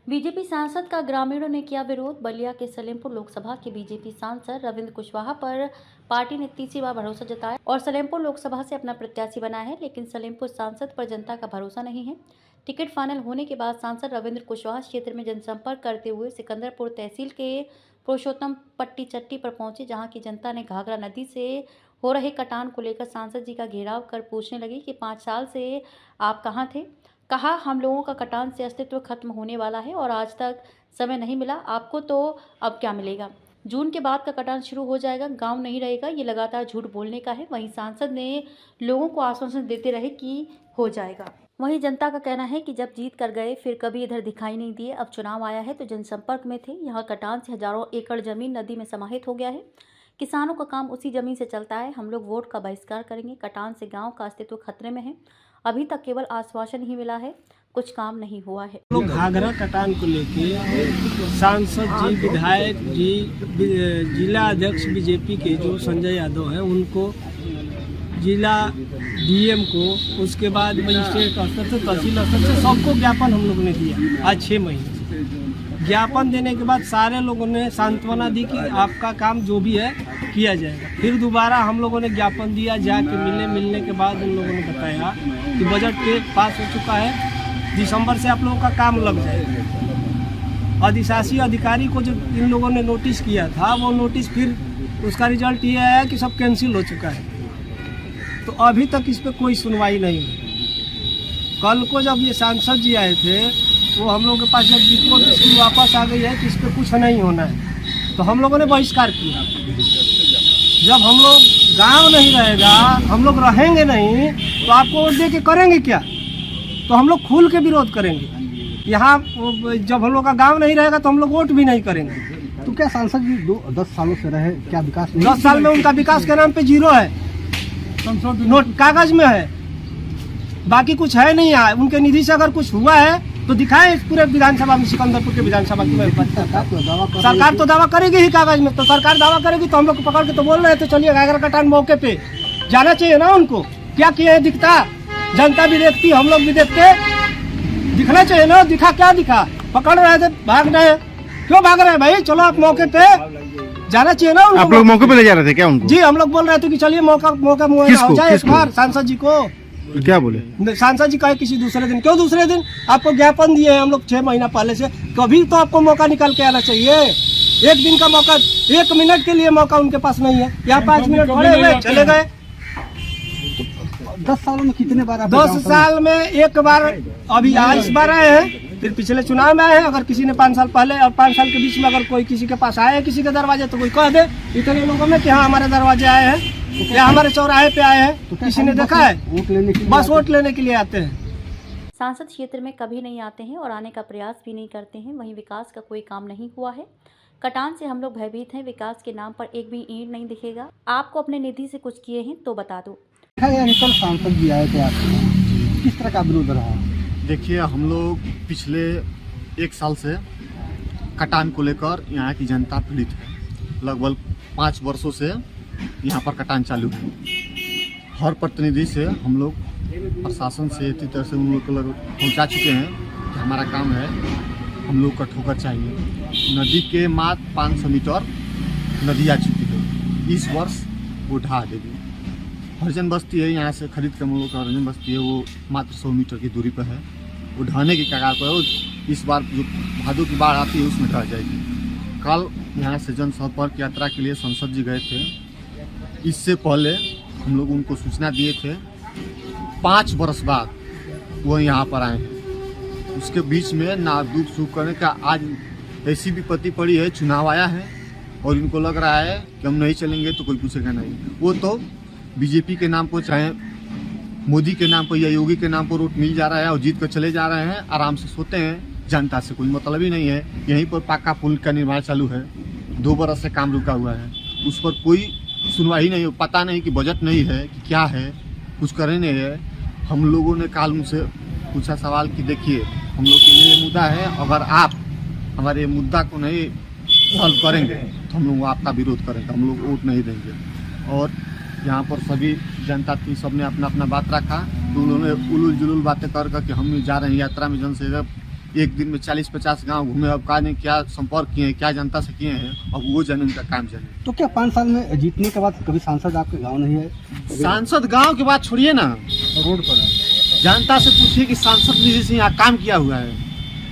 BJP सांसद का ग्रामीणों ने किया विरोध। बलिया के सलेमपुर लोकसभा के बीजेपी सांसद रविंद्र कुशवाहा पर पार्टी ने तीसरी बार भरोसा जताया और सलेमपुर लोकसभा से अपना प्रत्याशी बनाया है, लेकिन सलेमपुर सांसद पर जनता का भरोसा नहीं है। टिकट फाइनल होने के बाद सांसद रविंद्र कुशवाहा क्षेत्र में जनसंपर्क करते हुए सिकंदरपुर तहसील के पुरुषोत्तम पट्टी चट्टी पर पहुंचे, जहां की जनता ने घाघरा नदी से हो रहे कटान को लेकर सांसद जी का घेराव कर पूछने लगी कि 5 साल से आप कहां थे। कहा, हम लोगों का कटान से अस्तित्व खत्म होने वाला है और आज तक समय नहीं मिला आपको, तो अब क्या मिलेगा। जून के बाद का कटान शुरू हो जाएगा, गांव नहीं रहेगा। ये लगातार झूठ बोलने का है। वहीं सांसद ने लोगों को आश्वासन देते रहे कि हो जाएगा। वहीं जनता का कहना है कि जब जीत कर गए फिर कभी इधर दिखाई नहीं दिए। अब चुनाव आया है तो जनसंपर्क में थे। यहाँ कटान से हजारों एकड़ जमीन नदी में समाहित हो गया है। किसानों का काम उसी जमीन से चलता है। हम लोग वोट का बहिष्कार करेंगे। कटान से गांव का अस्तित्व खतरे में है। अभी तक केवल आश्वासन ही मिला है, कुछ काम नहीं हुआ है। लोग घाघरा कटान को लेके सांसद जी, विधायक जी, जिला अध्यक्ष बीजेपी के जो संजय यादव हैं उनको, जिला डीएम को, उसके बाद मजिस्ट्रेट स्तर से, तहसील स्तर से सबको ज्ञापन हम लोगों ने दिया। आज 6 महीने ज्ञापन देने के बाद सारे लोगों ने सांत्वना दी कि आपका काम जो भी है किया जाएगा। फिर दोबारा हम लोगों ने ज्ञापन दिया, जाके मिलने के बाद उन लोगों ने बताया कि बजट के पास हो चुका है, दिसंबर से आप लोगों का काम लग जाएगा। अधिशासी अधिकारी को जो इन लोगों ने नोटिस किया था, वो नोटिस फिर उसका रिजल्ट ये आया कि सब कैंसिल हो चुका है। तो अभी तक इस पर कोई सुनवाई नहीं हुई। कल को जब ये सांसद जी आए थे, वो हम लोगों के पास जब रिपोर्ट इसकी वापस आ गई है कि इस पर कुछ नहीं होना है, तो हम लोगों ने बहिष्कार किया। जब हम लोग गांव नहीं रहेगा, हम लोग रहेंगे नहीं, तो आपको वोट दे के करेंगे क्या? तो हम लोग खुल के विरोध करेंगे। यहाँ जब हम लोग का गांव नहीं रहेगा तो हम लोग वोट भी नहीं करेंगे। तो क्या सांसद जी 10 सालों से रहे, क्या विकास नहीं? 10 साल में उनका विकास के नाम पे 0 है, नोट कागज में है, बाकी कुछ है नहीं। है उनके निधि से अगर कुछ हुआ है तो दिखाए पूरे विधानसभा में, सिकंदरपुर के विधानसभा में। सरकार तो दावा करेगी ही कागज में। तो सरकार दावा करेगी तो हम लोग को पकड़ के तो बोल रहे थे चलिए घाघरा कटान मौके पे जाना चाहिए ना। उनको क्या किया है दिखता, जनता भी देखती, हम लोग भी देखते, दिखना चाहिए ना। दिखा क्या दिखा? पकड़ रहे थे, भाग रहे। क्यों भाग रहे हैं भाई? चलो आप मौके पे जाना चाहिए ना। आप लोग मौके पे ले जा रहे थे क्या उनको? जी, हम लोग बोल रहे थे कि चलिए मौका हो जाए एक बार। सांसद जी को क्या बोले? सांसद जी कहे किसी दूसरे दिन। क्यों दूसरे दिन? आपको ज्ञापन दिए हैं हम लोग 6 महीना पहले से। कभी तो आपको मौका निकाल के आना चाहिए। एक दिन का मौका, 1 मिनट के लिए मौका उनके पास नहीं है। यहाँ 5 मिनट खड़े हुए चले गए। 10 सालों में कितने बार? 10 साल में एक बार, अभी इस बार आए हैं, फिर पिछले चुनाव में आए हैं। अगर किसी ने 5 साल पहले और 5 साल के बीच में अगर कोई किसी के पास आए हैं, किसी के दरवाजे, तो कोई कह दे इतने लोगों में कि हाँ हमारे दरवाजे आए हैं या हमारे चौराहे पे आए हैं, तो किसी ने देखा है? वोट लेने के बस वोट लेने के लिए आते हैं। सांसद क्षेत्र में कभी नहीं आते हैं और आने का प्रयास भी नहीं करते हैं। वहीं विकास का कोई काम नहीं हुआ है। कटान से हम लोग भयभीत हैं। विकास के नाम पर एक भी ईंट नहीं दिखेगा। आपको अपने निधि से कुछ किए हैं तो बता दो। कल सांसद जी आए थे, आपको किस तरह का विरोध रहा? देखिए, हम लोग पिछले 1 साल से कटान को लेकर यहाँ की जनता पीड़ित है। लगभग 5 वर्षों से यहाँ पर कटान चालू है। हर प्रतिनिधि से हम लोग प्रशासन से इसी तरह से उन लोग को पहुँचा चुके हैं कि हमारा काम है, हम लोग का ठोकर चाहिए। नदी के मात्र 500 मीटर नदी आ चुकी है। इस वर्ष वो ढा देगी। हरिजन बस्ती है, यहाँ से खरीद के हम लोग का हरिजन बस्ती है, वो मात्र 100 मीटर की दूरी पर है। वो ढहने की कगार पर है। इस बार जो भादों की बाढ़ आती है उसमें ढह जाएगी। कल यहाँ से जनसंपर्क यात्रा के लिए सांसद जी गए थे। इससे पहले हम लोग उनको सूचना दिए थे। 5 वर्ष बाद वो यहाँ पर आए हैं। उसके बीच में ना दुख सुख करने का आज ऐसी विपत्ति पड़ी है, चुनाव आया है और इनको लग रहा है कि हम नहीं चलेंगे तो कोई पूछेगा नहीं। वो तो बीजेपी के नाम पर, चाहे मोदी के नाम पर या योगी के नाम पर वोट मिल जा रहा है और जीत कर चले जा रहे हैं, आराम से सोते हैं। जनता से कोई मतलब ही नहीं है। यहीं पर पक्का पुल का निर्माण चालू है, 2 बरस से काम रुका हुआ है, उस पर कोई सुनवाई नहीं हो। पता नहीं कि बजट नहीं है कि क्या है, कुछ करे नहीं है। हम लोगों ने काल उनसे पूछा सवाल कि देखिए, हम लोग के लिए मुद्दा है, अगर आप हमारे मुद्दा को नहीं सॉल्व करेंगे तो हम लोग आपका विरोध करेंगे, हम लोग वोट नहीं देंगे। और यहाँ पर सभी जनता थी, सबने अपना अपना बात रखा। तो उन्होंने उलूल जुलूल बातें कर कि हम जा रहे हैं यात्रा में, जनसेवा एक दिन में 40-50 गांव घूमे, अब का नहीं क्या संपर्क किए हैं, क्या जनता से किए हैं, अब वो जाने, उनका काम जाने। तो क्या 5 साल में जीतने के बाद कभी सांसद आपके गांव नहीं है? सांसद गांव की बात छोड़िए ना, रोड पर है। जनता से पूछिए कि सांसद निधि से यहाँ काम किया हुआ है।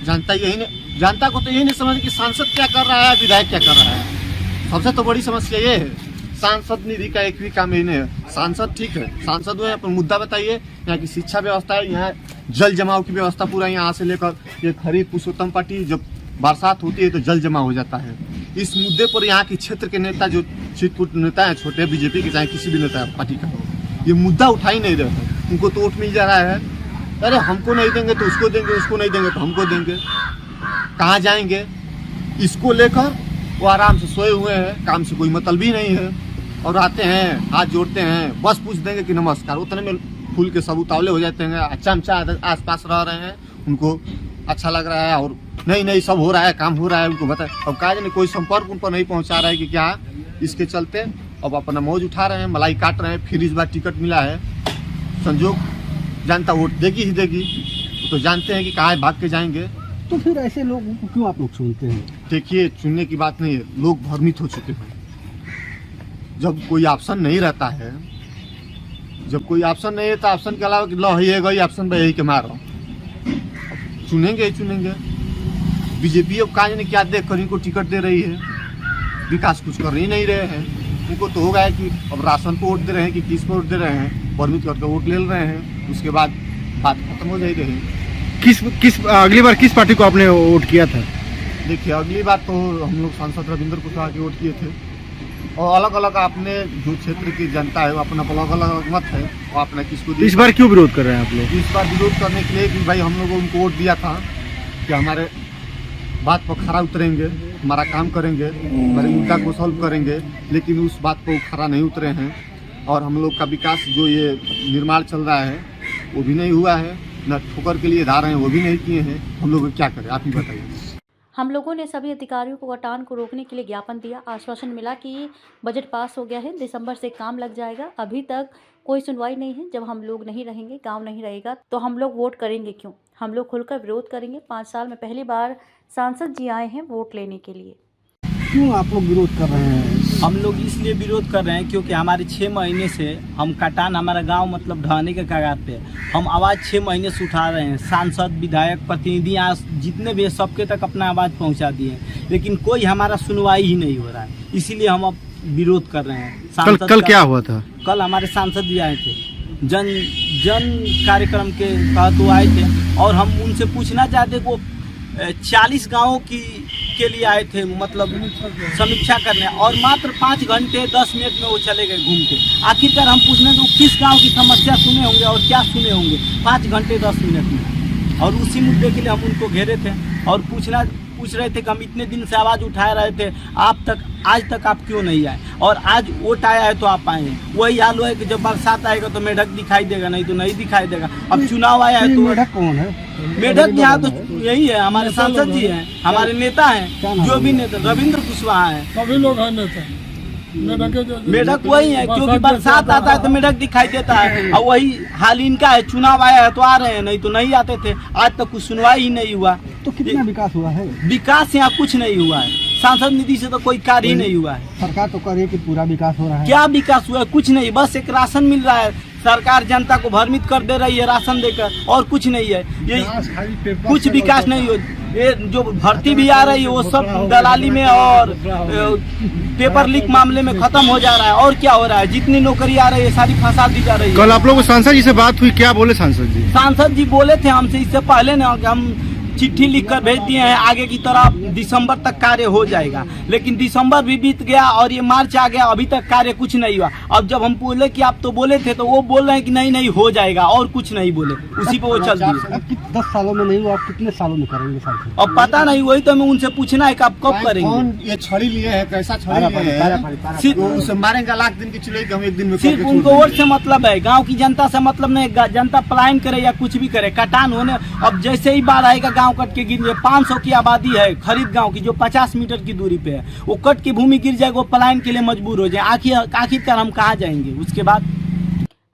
जनता को तो यही नहीं समझ कि सांसद क्या कर रहा है, विधायक क्या कर रहा है। सबसे तो बड़ी समस्या ये है, सांसद निधि का एक भी काम ही नहीं है। सांसद ठीक है, सांसद हुए, पर मुद्दा बताइए। यहाँ की शिक्षा व्यवस्था है, यहाँ जल जमाव की व्यवस्था पूरा यहाँ से लेकर ये खरीद पुरुषोत्तम पार्टी, जब बरसात होती है तो जल जमा हो जाता है। इस मुद्दे पर यहाँ के क्षेत्र के नेता, जो चित्रकूट नेता है, छोटे बीजेपी के चाहे किसी भी नेता पार्टी का, ये मुद्दा उठा ही नहीं रहे। उनको तो वोट मिल जा रहा है, अरे हमको नहीं देंगे तो उसको देंगे, उसको नहीं देंगे तो हमको देंगे। कहाँ जाएंगे इसको लेकर वो आराम से सोए हुए हैं, काम से कोई मतलब ही नहीं है। और आते हैं, हाथ जोड़ते हैं, बस पूछ देंगे कि नमस्कार, उतने में फूल के सब उतावले हो जाते हैं। चमचा आसपास रह रहे हैं, उनको अच्छा लग रहा है, और नहीं सब हो रहा है, काम हो रहा है, उनको बताए। अब कहा जाए कोई संपर्क उन पर नहीं पहुंचा रहा है कि क्या, इसके चलते अब अपना मौज उठा रहे हैं, मलाई काट रहे हैं। फिर इस बार टिकट मिला है, संजोग जनता वोट देगी ही देगी, तो जानते हैं कि कहाँ भाग के जाएंगे। तो फिर ऐसे लोगों को क्यों आप लोग चुनते हैं? देखिए, चुनने की बात नहीं है, लोग भ्रमित हो चुके हैं। जब कोई ऑप्शन नहीं रहता है, जब कोई ऑप्शन नहीं है तो ऑप्शन के अलावा लो ये गई ऑप्शन पे यही के मारो, चुनेंगे ही चुनेंगे। बीजेपी अब कहा जाने क्या देख कर इनको टिकट दे रही है, विकास कुछ कर ही नहीं रहे हैं। उनको तो होगा कि अब राशन पे वोट दे रहे हैं कि किस पे वोट दे रहे हैं, परमिट करके वोट ले रहे हैं, उसके बाद बात खत्म हो जाएगी। किस अगली बार किस पार्टी को आपने वोट किया था? देखिए, अगली बार तो हम लोग सांसद रविंद्र कुशवाहा के वोट किए थे, और अलग अलग अपने जो क्षेत्र की जनता है वो अपना अलग अलग मत है, वो अपना किसको दिया। इस बार क्यों विरोध कर रहे हैं आप लोग? इस बार विरोध करने के लिए कि भाई हम लोगों उनको वोट दिया था कि हमारे बात पर खरा उतरेंगे, हमारा काम करेंगे, हमारे मुद्दा को सॉल्व करेंगे, लेकिन उस बात पर खरा नहीं उतरे हैं। और हम लोग का विकास जो ये निर्माण चल रहा है वो भी नहीं हुआ है, न ठोकर के लिए धार हैं वो भी नहीं किए हैं। हम लोग क्या करें, आप ही बताइए। हम लोगों ने सभी अधिकारियों को कटान को रोकने के लिए ज्ञापन दिया। आश्वासन मिला कि बजट पास हो गया है, दिसंबर से काम लग जाएगा। अभी तक कोई सुनवाई नहीं है। जब हम लोग नहीं रहेंगे, गांव नहीं रहेगा, तो हम लोग वोट करेंगे क्यों? हम लोग खुलकर विरोध करेंगे। 5 साल में पहली बार सांसद जी आए हैं वोट लेने के लिए। क्यों आप लोग विरोध कर रहे हैं? हम लोग इसलिए विरोध कर रहे हैं क्योंकि हमारे 6 महीने से हम कटान, हमारा गांव मतलब ढहने के कगार पे, हम आवाज़ 6 महीने से उठा रहे हैं। सांसद, विधायक, प्रतिनिधि यहाँ जितने भी सबके तक अपना आवाज़ पहुंचा दिए, लेकिन कोई हमारा सुनवाई ही नहीं हो रहा है। इसीलिए हम अब विरोध कर रहे हैं। कल क्या हुआ था? कल हमारे सांसद भी आए थे, जन कार्यक्रम के तहत वो आए थे, और हम उनसे पूछना चाहते वो 40 गाँवों के लिए आए थे, मतलब समीक्षा करने, और मात्र 5 घंटे 10 मिनट में वो चले गए घूम के। आखिरकार हम पूछने तो किस गांव की समस्या सुने होंगे और क्या सुने होंगे 5 घंटे 10 मिनट में। और उसी मुद्दे के लिए हम उनको घेरे थे और पूछ रहे थे कि हम इतने दिन से आवाज़ उठा रहे थे, आज तक आप क्यों नहीं आए? और आज वोट आया है तो आप आए हैं। वही हाल हुआ है कि जब बरसात आएगा तो मेढक दिखाई देगा, नहीं तो नहीं दिखाई देगा। अब चुनाव आया है तो मेढक कौन है? मेढक यहाँ तो यही है, हमारे सांसद जी हैं, हमारे नेता हैं, जो भी नेता रविंद्र कुशवाहा हैं, सभी लोग हैं नेता। मेढक वही है, क्योंकि बरसात आता है तो मेढक दिखाई देता है। और वही हाल इनका है, चुनाव आया है तो आ रहे हैं, नहीं तो नहीं आते थे। आज तक कुछ सुनवाई ही नहीं हुआ। तो कितना विकास हुआ है? विकास यहाँ कुछ नहीं हुआ है, सांसद निधि से तो कोई कार्य ही नहीं हुआ है। सरकार तो कह रही है कि पूरा विकास हो रहा है। क्या विकास हुआ है? कुछ नहीं, बस एक राशन मिल रहा है। सरकार जनता को भ्रमित कर दे रही है राशन देकर, और कुछ नहीं है। ये कुछ विकास नहीं हो। ये जो भर्ती भी आ रही है वो सब दलाली में और पेपर लीक मामले में खत्म हो जा रहा है। और क्या हो रहा है? जितनी नौकरी आ रही है सारी फंसा दी जा रही है। कल आप लोगों को सांसद जी से बात हुई, क्या बोले सांसद जी? सांसद जी बोले थे हमसे इससे पहले ना कि हम चिट्ठी लिखकर भेज दिए हैं, आगे की तरफ दिसंबर तक कार्य हो जाएगा। लेकिन दिसंबर भी बीत गया और ये मार्च आ गया, अभी तक कार्य कुछ नहीं हुआ। अब जब हम बोले कि आप तो बोले थे, तो वो बोल रहे हैं कि नहीं हो जाएगा, और कुछ नहीं बोले, उसी पे वो चल दिए। 10 सालों में नहीं हुआ, आप कितने सालों में करेंगे सांसद? अब पता नहीं, वही तो हमें उनसे पूछना है कि आप कब करेंगे। ये छड़ी लिए है, कैसा छड़ी लिए है? सिर्फ उसे मारेंगे लाख दिन की चुनाई हम एक दिन में सिर्फ उनको वोट से मतलब है, गांव की जनता से मतलब नहीं। जनता पलायन करे या कुछ भी करे, कटान होने अब जैसे ही बाढ़ आएगा गांव कट के गिर, 500 की आबादी है खरीद गांव की, जो 50 मीटर की दूरी पे है, वो कट की भूमि गिर जाएगा, वो पलायन के लिए मजबूर हो जाए। आखिरकार हम कहाँ जाएंगे उसके बाद?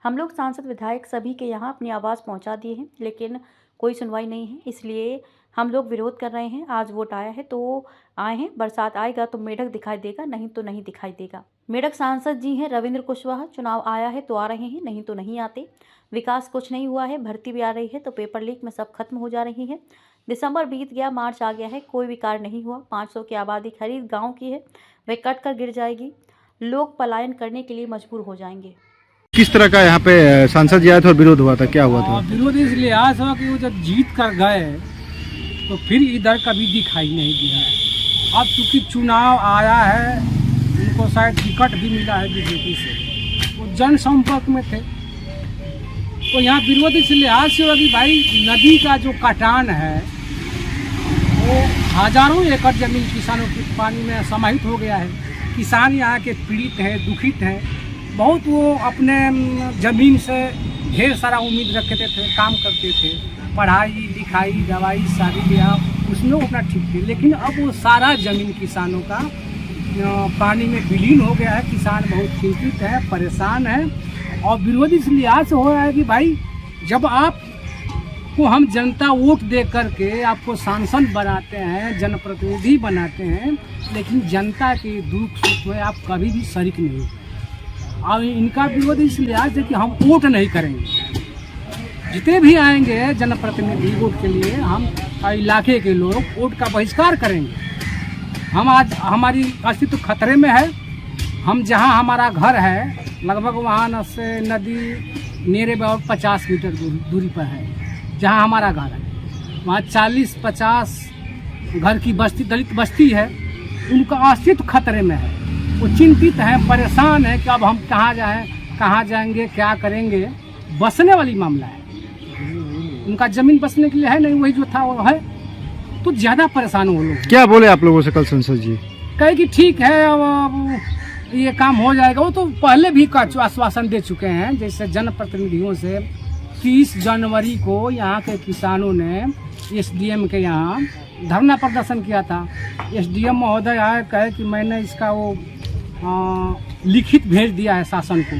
हम लोग सांसद, विधायक सभी के यहाँ अपनी आवाज़ पहुँचा दिए हैं, लेकिन कोई सुनवाई नहीं है। इसलिए हम लोग विरोध कर रहे हैं। आज वोट आया है तो आए हैं, बरसात आएगा तो मेढक दिखाई देगा, नहीं तो नहीं दिखाई देगा। मेढक सांसद जी हैं रविंद्र कुशवाहा। चुनाव आया है तो आ रहे हैं, नहीं तो नहीं आते। विकास कुछ नहीं हुआ है, भर्ती भी आ रही है तो पेपर लीक में सब खत्म हो जा रही है। दिसंबर बीत गया, मार्च आ गया है, कोई भी कार्य नहीं हुआ। 500 की आबादी खरीद गाँव की है, वह कट कर गिर जाएगी। लोग पलायन करने के लिए मजबूर हो जाएंगे। किस तरह का यहाँ पे सांसद जी आए थे और विरोध हुआ था, क्या हुआ था? विरोध इसलिए आया था कि वो जब जीत कर गए तो फिर इधर कभी दिखाई नहीं दिया। अब चूंकि चुनाव आया है, उनको शायद टिकट भी मिला है बीजेपी से, वो जनसंपर्क में थे, तो यहाँ विरोध इस लिहाज से हुआ कि भाई नदी का जो कटान है वो हजारों एकड़ जमीन किसानों की पानी में समाहित हो गया है। किसान यहाँ के पीड़ित हैं, दुखित हैं बहुत। वो अपने ज़मीन से ढेर सारा उम्मीद रखते थे, काम करते थे, पढ़ाई लिखाई दवाई शादी ब्याह उसमें अपना ठीक थे। लेकिन अब वो सारा ज़मीन किसानों का पानी में विलीन हो गया है। किसान बहुत चिंतित है, परेशान है। और विरोध इस लिहाज से हो रहा है कि भाई जब आपको हम जनता वोट दे करके आपको सांसद बनाते हैं, जनप्रतिनिधि बनाते हैं, लेकिन जनता के दुख सुख में आप कभी भी शरीक नहीं होते। और इनका विरोध इस लिहाज से कि हम वोट नहीं करेंगे। जितने भी आएंगे जनप्रतिनिधि वोट के लिए, हम इलाके के लोग वोट का बहिष्कार करेंगे। हम आज हमारी अस्तित्व खतरे में है। हम जहां हमारा घर है लगभग वहां से नदी नेरे बहुत 50 मीटर दूरी पर है। जहां हमारा घर है वहां 40-50 घर की बस्ती, दलित बस्ती है, उनका अस्तित्व खतरे में है। वो चिंतित हैं, परेशान हैं कि अब हम कहाँ जाएं, कहाँ जाएंगे, क्या करेंगे। बसने वाली मामला है, उनका ज़मीन बसने के लिए है नहीं, वही जो था वो है, तो ज़्यादा परेशान वो लोग। क्या बोले आप लोगों से कल संसद जी? कहे कि ठीक है अब ये काम हो जाएगा। वो तो पहले भी आश्वासन दे चुके हैं। जैसे जनप्रतिनिधियों से 30 जनवरी को यहाँ के किसानों ने एसडीएम के यहाँ धरना प्रदर्शन किया था। एसडीएम महोदय आए, कहे कि मैंने इसका वो लिखित भेज दिया है शासन को,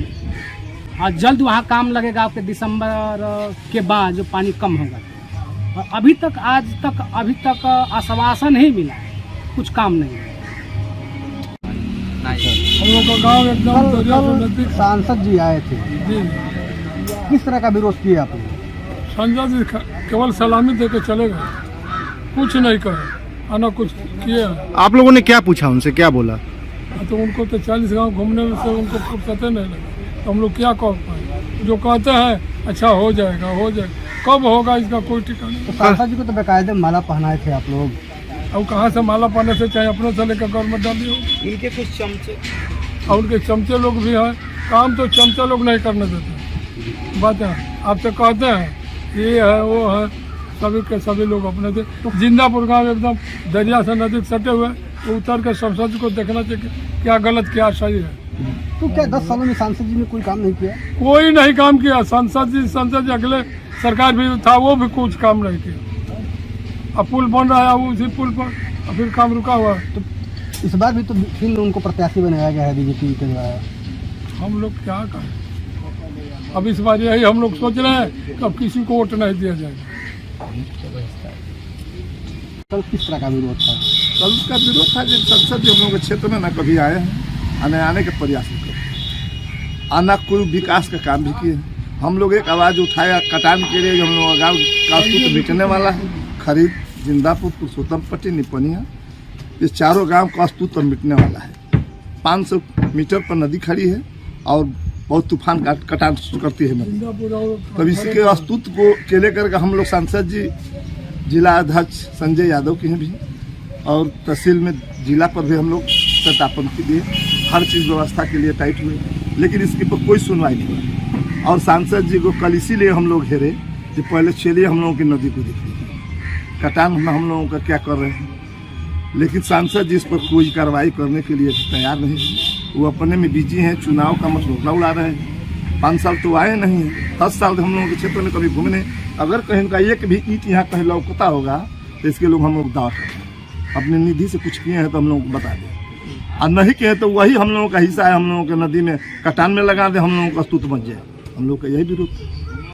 और जल्द वहाँ काम लगेगा आपके दिसंबर के बाद जो पानी कम होगा। और अभी तक आश्वासन ही मिला है, कुछ काम नहीं। हम लोग का गांव एकदम दरिया से नजदीक। सांसद जी आए थे, जी किस तरह का विरोध किया आपने? संजय जी केवल सलामी दे के चले गए, कुछ नहीं कहे, आना कुछ किए। आप लोगों ने क्या पूछा उनसे, क्या बोला? तो उनको तो 40 गांव घूमने में से उनको फुर्सत नहीं लगा, तो हम लोग क्या कह पाए। जो कहते हैं अच्छा हो जाएगा, हो जाएगा, कब होगा इसका कोई ठिकाना नहीं। तो सांसद जी को तो बेकायदे माला पहनाए थे आप लोग। अब कहाँ से माला पाने से, चाहे अपने से लेकर गवर्नमेंट डाली हो। इनके कुछ चमचे और उनके चमचे लोग भी हैं, काम तो चमचे लोग नहीं करने देते। बात है आपसे कहते हैं ये है वो है, सभी के सभी लोग अपने थे। जिंदापुर गांव एकदम दरिया से नजदीक सटे हुए, तो उतर के संसद को देखना चाहिए क्या गलत क्या सही है। तो क्या 10 सालों में सांसद जी ने कोई काम नहीं किया? कोई नहीं काम किया। संसद जी अगले सरकार भी था, वो भी कुछ काम नहीं किया। अब पुल बन रहा है, उसी पुल पर फिर काम रुका हुआ है। तो इस बार भी तो फिर उनको प्रत्याशी बनाया गया है बीजेपी के द्वारा। हम लोग क्या करें, अब इस बार यही हम लोग सोच रहे हैं कि अब किसी को वोट नहीं दिया जाएगा। कल किस तरह का विरोध था? कल का विरोध था जब संसद जी हम लोग के क्षेत्र में ना कभी आए हैं, आने के प्रयास नहीं कर, आना कोई विकास का काम भी किए। हम लोग एक आवाज़ उठाया कटान के लिए, हम लोग गाँव का अस्तित्व मिटने वाला है। खरीद, जिंदापुर, पुरुषोत्तम पट्टी, निपनिया, ये चारों गांव का अस्तित्व मिटने वाला है। 500 मीटर पर नदी खड़ी है और बहुत तूफान कटान करती है नदी। तब इसके अस्तित्व को के लेकर हम लोग सांसद जी, जिला अध्यक्ष संजय यादव के हैं भी, और तहसील में जिला पर भी हम लोग सत्यापन के लिए हर चीज़ व्यवस्था के लिए टाइट हुए, लेकिन इसके पर कोई सुनवाई नहीं हुई। और सांसद जी को कल इसीलिए हम लोग घेरे कि पहले चलिए हम लोगों की नदी को देखिए, कटान हम लोगों का क्या कर रहे हैं। लेकिन सांसद जी इस पर कोई कार्रवाई करने के लिए तैयार नहीं है। वो अपने में बिजी हैं, चुनाव का मसला उड़ा रहे हैं। 5 साल तो आए नहीं हैं, 10 साल हम लोगों के क्षेत्र में कभी घूमने, अगर कहीं का एक भी ईंट यहाँ कहीं लौकता होगा तो इसके लोग हम लोग दावा करते हैं। अपनी निधि से कुछ किए हैं तो हम लोगों को बता दें, और नहीं किए तो वही हम लोगों का हिस्सा है, हम लोगों के नदी में कटान में लगा दे, हम लोगों का अस्तित्व बच जाए। हम लोग का यही विरोध।